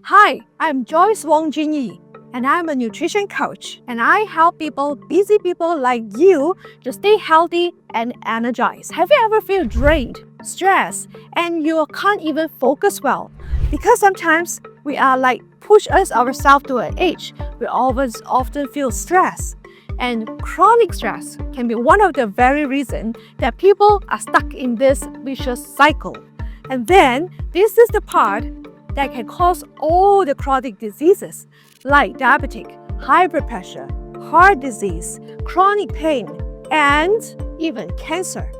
Hi, I'm Joyce Wong, and I'm a nutrition coach, and I help busy people like you, to stay healthy and energized. Have you ever feel drained, stressed, and you can't even focus well? Because sometimes we are push ourselves to an age, we always often feel stressed. And chronic stress can be one of the very reasons that people are stuck in this vicious cycle. And then this is the part that can cause all the chronic diseases like diabetic, high blood pressure, heart disease, chronic pain, and even cancer.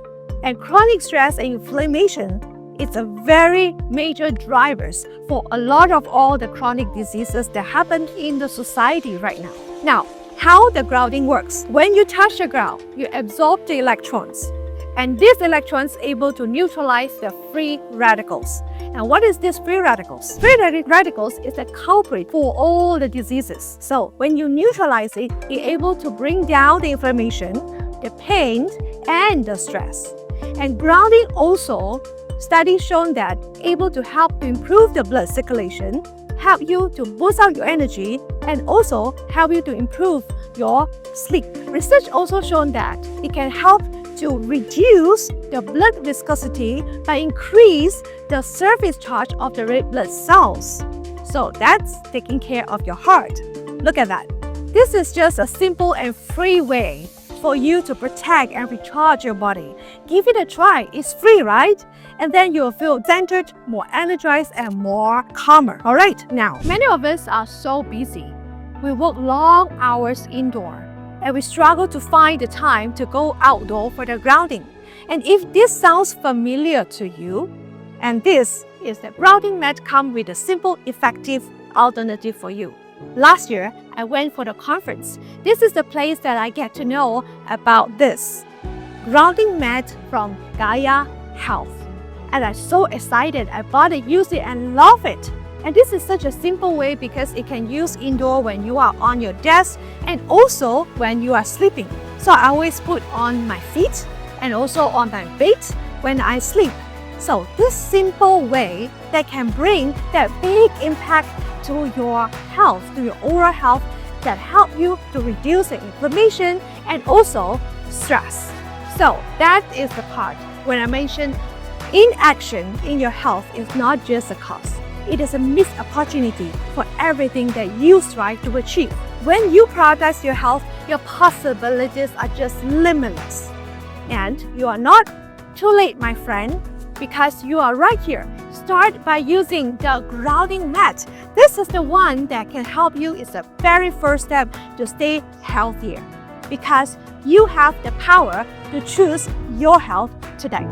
And chronic stress and inflammation is a very major drivers for a lot of all the chronic diseases that happen in the society right now. Now, how the grounding works. When you touch the ground, you absorb the electrons. And these electrons able to neutralize the free radicals. And what is this free radicals? Free radicals is a culprit for all the diseases. So when you neutralize it, you're able to bring down the inflammation, the pain, and the stress. And grounding also, studies shown that able to help to improve the blood circulation, help you to boost out your energy, and also help you to improve your sleep. Research also shown that it can help to reduce the blood viscosity by increase the surface charge of the red blood cells. So that's taking care of your heart. Look at that. This is just a simple and free way for you to protect and recharge your body. Give it a try. It's free, right? And then you'll feel centered, more energized, and more calmer. All right, now, many of us are so busy. We work long hours indoor, and we struggle to find the time to go outdoor for the grounding. And if this sounds familiar to you, and this is the grounding mat come with a simple, effective alternative for you. Last year, I went for the conference. This is the place that I get to know about this grounding mat from Gaia Health. And I'm so excited. I bought it, use it, and love it. And this is such a simple way because it can use indoor when you are on your desk and also when you are sleeping. So I always put on my feet and also on my bed when I sleep. So this simple way that can bring that big impact to your health, to your oral health, that help you to reduce the inflammation and also stress. So that is the part when I mentioned inaction in your health is not just a cost. It is a missed opportunity for everything that you strive to achieve. When you prioritize your health, your possibilities are just limitless. And you are not too late, my friend, because you are right here. Start by using the grounding mat. This is the one that can help you. It's the very first step to stay healthier because you have the power to choose your health today.